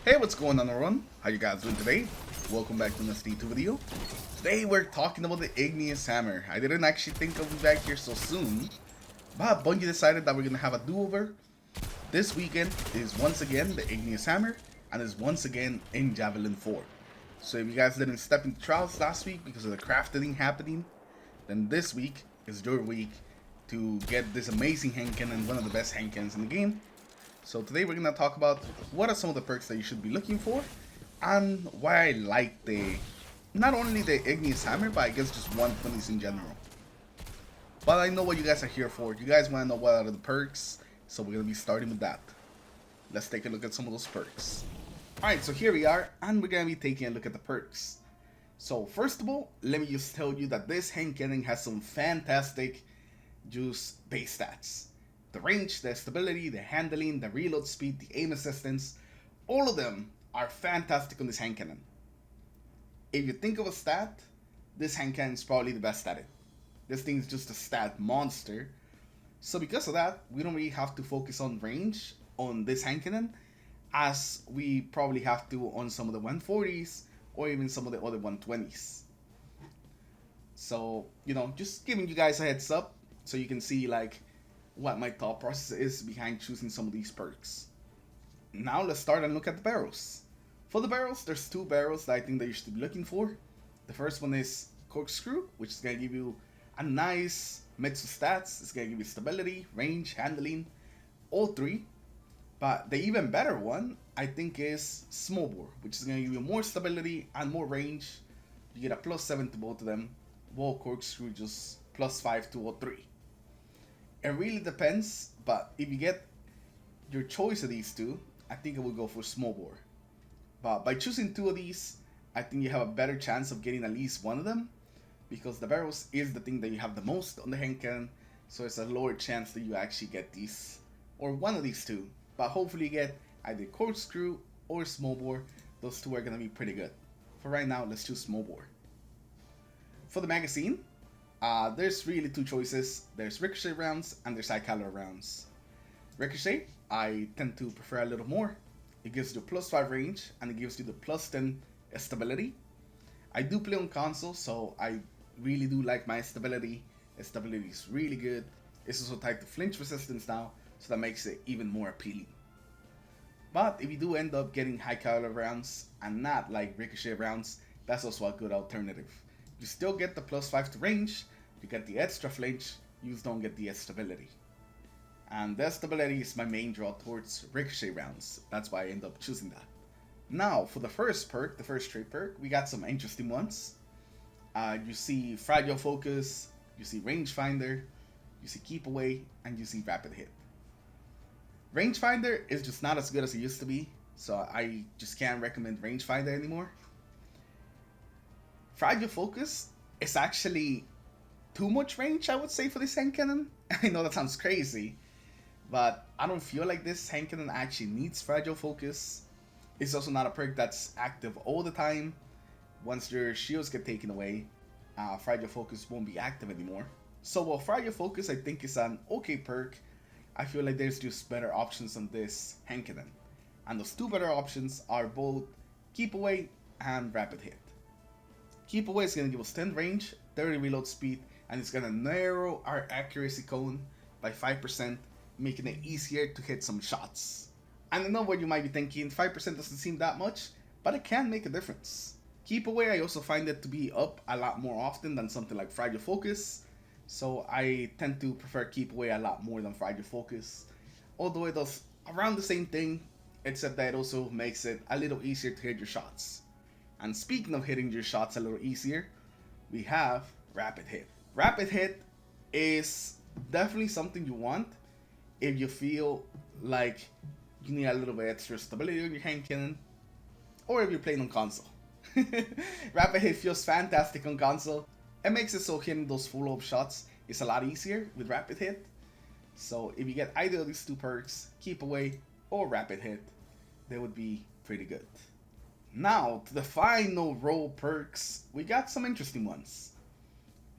Hey, what's going on everyone? How you guys doing today? Welcome back to this D2 video. Today we're talking about the Igneous Hammer. I didn't actually think I'd be back here so soon, but Bungie decided that we're gonna have a do-over. This weekend is once again the Igneous Hammer, and is once again in Javelin 4. So if you guys didn't step into trials last week because of the crafting happening, then this week is your week to get this amazing hand cannon, one of the best hand cannons in the game. So today we're gonna talk about what are some of the perks that you should be looking for, and why I like not only the Igneous Hammer, but I guess just 120s in general. But I know what you guys are here for. You guys want to know what are the perks, so we're gonna be starting with that. Let's take a look at some of those perks. Alright, so here we are, and we're gonna be taking a look at the perks. So first of all, let me just tell you that this hand cannon has some fantastic juice base stats. The range, the stability, the handling, the reload speed, the aim assistance, all of them are fantastic on this hand cannon. If you think of a stat, this hand cannon is probably the best at it. This thing is just a stat monster. So because of that, we don't really have to focus on range on this hand cannon as we probably have to on some of the 140s or even some of the other 120s. So, just giving you guys a heads up so you can see what my thought process is behind choosing some of these perks. Now let's start and look at the barrels. For the barrels, there's two barrels that I think that you should be looking for. The first one is Corkscrew, which is going to give you a nice mix of stats. It's going to give you stability, range, handling, all three. But the even better one, I think, is Smallbore, which is going to give you more stability and more range. You get a +7 to both of them, while Corkscrew just +5 to all three. It really depends, but if you get your choice of these two, I think I would go for Smallbore. But by choosing two of these, I think you have a better chance of getting at least one of them, because the barrels is the thing that you have the most on the hand cannon, so it's a lower chance that you actually get these, or one of these two. But hopefully you get either Corkscrew or Smallbore. Those two are going to be pretty good. For right now, let's choose Smallbore. For the magazine, there's really two choices. There's Ricochet rounds and there's high caliber rounds. Ricochet, I tend to prefer a little more. It gives you +5 range and it gives you the +10 stability. I do play on console, so I really do like my stability. Stability is really good. It's also tied to flinch resistance now, so that makes it even more appealing. But if you do end up getting high caliber rounds and not like Ricochet rounds, that's also a good alternative. You still get the +5 to range, you get the extra flinch, you just don't get the stability. And the stability is my main draw towards Ricochet rounds. That's why I end up choosing that. Now, for the first perk, the first trade perk, we got some interesting ones. You see Fragile Focus, you see Rangefinder, you see Keep Away, and you see Rapid Hit. Rangefinder is just not as good as it used to be, so I just can't recommend Rangefinder anymore. Fragile Focus is actually too much range, I would say, for this hand cannon. I know that sounds crazy, but I don't feel like this hand cannon actually needs Fragile Focus. It's also not a perk that's active all the time. Once your shields get taken away, Fragile Focus won't be active anymore. So while Fragile Focus I think is an okay perk, I feel like there's just better options on this hand cannon. And those two better options are both Keep Away and Rapid Hit. Keep Away is going to give us 10 range, 30 reload speed, and it's going to narrow our accuracy cone by 5%, making it easier to hit some shots. And I know what you might be thinking, 5% doesn't seem that much, but it can make a difference. Keep Away, I also find it to be up a lot more often than something like Fragile Focus, so I tend to prefer Keep Away a lot more than Fragile Focus. Although it does around the same thing, except that it also makes it a little easier to hit your shots. And speaking of hitting your shots a little easier, we have Rapid Hit. Rapid Hit is definitely something you want if you feel like you need a little bit extra stability on your hand cannon, or if you're playing on console. Rapid Hit feels fantastic on console. It makes it so hitting those full up shots is a lot easier with Rapid Hit. So if you get either of these two perks, Keep Away or Rapid Hit, they would be pretty good. Now, to the final row perks, we got some interesting ones.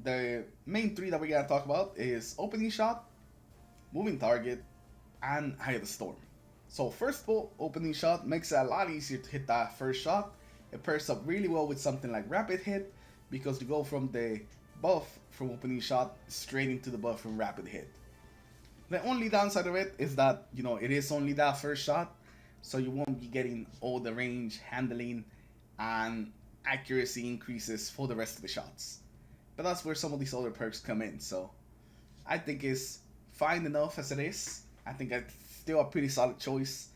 The main three that we gotta talk about is Opening Shot, Moving Target, and Eye of the Storm. So first of all, opening shot makes it a lot easier to hit that first shot. It pairs up really well with something like rapid hit because you go from the buff from opening shot straight into the buff from rapid hit. The only downside of it is that, you know, it is only that first shot, so you won't be getting all the range, handling, and accuracy increases for the rest of the shots. But that's where some of these other perks come in, so I think it's fine enough as it is. I think it's still a pretty solid choice,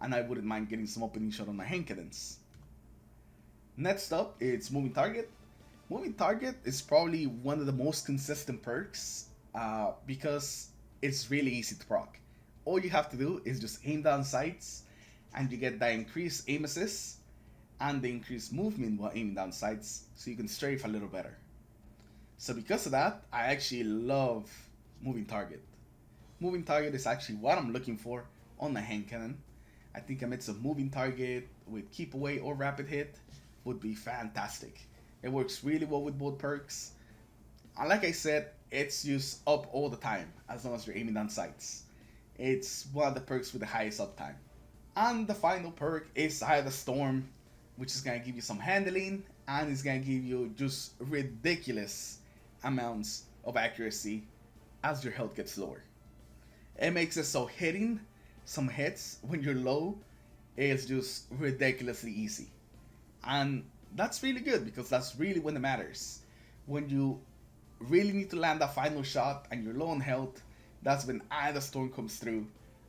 and I wouldn't mind getting some opening shot on my hand cannons. Next up, it's Moving Target. Moving Target is probably one of the most consistent perks because it's really easy to proc. All you have to do is just aim down sights, and you get that increased aim assist and the increased movement while aiming down sights, so you can strafe a little better. So because of that, I actually love Moving Target. Moving Target is actually what I'm looking for on the hand cannon. I think a mix of Moving Target with Keep Away or Rapid Hit would be fantastic. It works really well with both perks. And like I said, it's used up all the time as long as you're aiming down sights. It's one of the perks with the highest uptime. And the final perk is Eye of the Storm, which is going to give you some handling and it's going to give you just ridiculous amounts of accuracy as your health gets lower. It makes it so hitting some hits when you're low is just ridiculously easy. And that's really good because that's really when it matters. When you really need to land that final shot and you're low on health, that's when Eye of the Storm comes through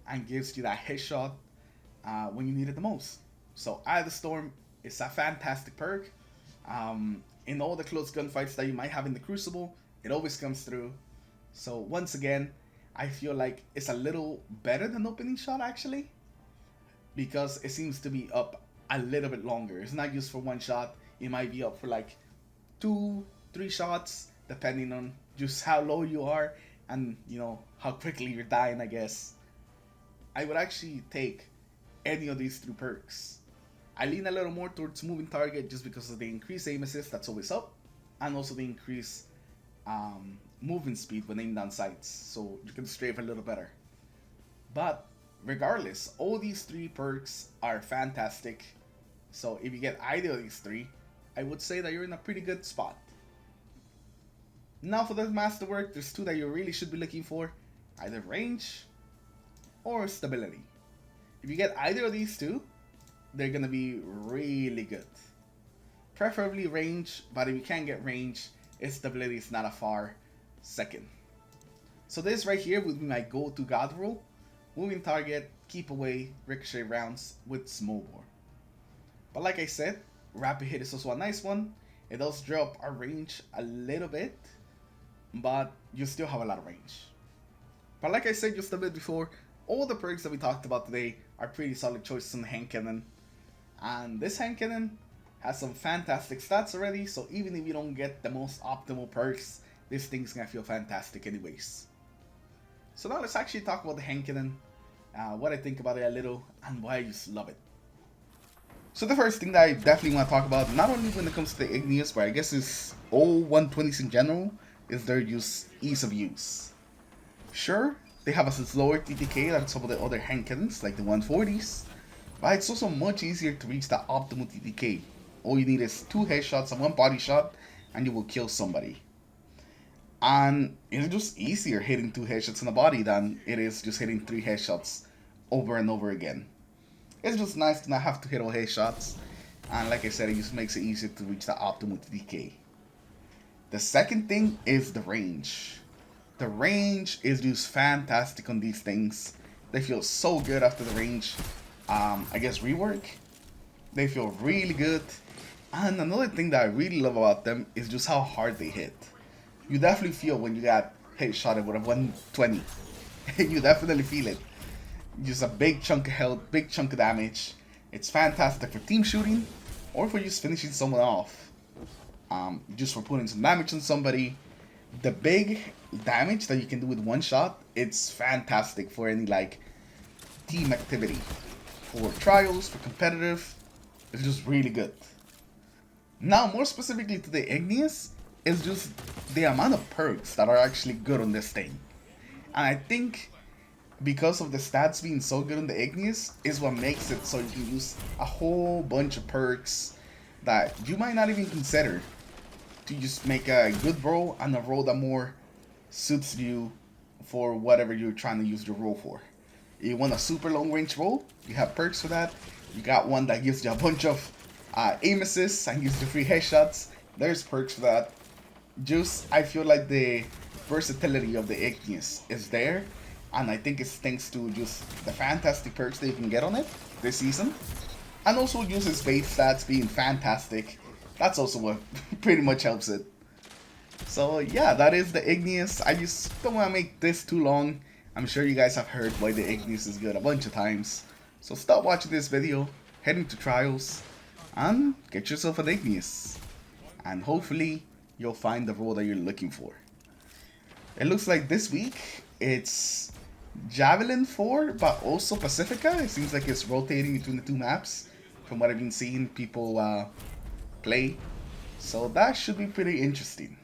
and gives you that headshot when you need it the most. So Eye of the Storm is a fantastic perk. In all the close gunfights that you might have in the Crucible, it always comes through. So once again, I feel like it's a little better than opening shot actually, because it seems to be up a little bit longer. It's not used for one shot. It might be up for like 2-3 shots, depending on just how low you are and, you know, how quickly you're dying, I guess. I would actually take any of these 3 perks. I lean a little more towards Moving Target just because of the increased aim assist that's always up, and also the increased movement speed when aiming down sights, so you can strafe a little better. But regardless, all these 3 perks are fantastic. So if you get either of these 3, I would say that you're in a pretty good spot. Now for the masterwork, there's 2 that you really should be looking for, either range or stability. If you get either of these 2, they're gonna be really good. Preferably range, but if you can't get range, its stability is not a far second. So this right here would be my go-to god roll. Moving Target, Keep Away, Ricochet rounds with Small Bore. But like I said, Rapid Hit is also a nice one. It does drop our range a little bit, but you still have a lot of range. But like I said just a bit before, all the perks that we talked about today are pretty solid choices on the hand cannon. And this hand cannon has some fantastic stats already, so even if you don't get the most optimal perks, this thing's gonna feel fantastic anyways. So now let's actually talk about the hand cannon, what I think about it a little, and why I just love it. So the first thing that I definitely want to talk about, not only when it comes to the Igneous, but I guess it's all 120s in general, is their ease of use. Sure, they have a slower TTK than some of the other hand cannons, like the 140s, but it's also much easier to reach that optimal TTK. All you need is 2 headshots and 1 body shot, and you will kill somebody. And it's just easier hitting 2 headshots in the body than it is just hitting 3 headshots over and over again. It's just nice to not have to hit all headshots, and like I said, it just makes it easier to reach the optimal TTK. The second thing is the range. The range is just fantastic on these things. They feel so good after the range, I guess, rework. They feel really good. And another thing that I really love about them is just how hard they hit. You definitely feel when you got headshotted with a 120. You definitely feel it. Just a big chunk of health, big chunk of damage. It's fantastic for team shooting or for just finishing someone off. Just for putting some damage on somebody. The big damage that you can do with one shot, it's fantastic for any like team activity. For trials, for competitive, it's just really good. Now, more specifically to the Igneous, it's just the amount of perks that are actually good on this thing. And I think because of the stats being so good on the Igneous, is what makes it so you can use a whole bunch of perks that you might not even consider to just make a good roll and a roll that more suits you for whatever you're trying to use your roll for. You want a super long range roll, you have perks for that. You got one that gives you a bunch of aim assists and gives you free headshots. There's perks for that. Just, I feel like the versatility of the Igneous is there, and I think it's thanks to just the fantastic perks that you can get on it this season. And also uses base stats being fantastic. That's also what pretty much helps it. So yeah, that is the Igneous. I just don't want to make this too long. I'm sure you guys have heard why the Igneous is good a bunch of times. So stop watching this video, head into trials, and get yourself an Igneous. And hopefully you'll find the role that you're looking for. It looks like this week it's Javelin 4, but also Pacifica. It seems like it's rotating between the two maps from what I've been seeing people play. So that should be pretty interesting.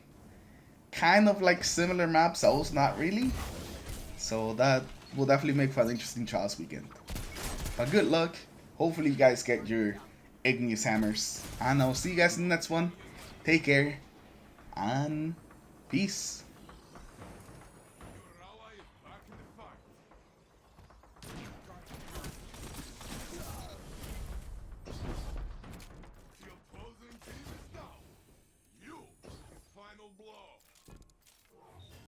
Kind of like similar maps, also not really. So that will definitely make for an interesting trials weekend. But good luck. Hopefully you guys get your Igneous hammers. And I'll see you guys in the next one. Take care. And peace.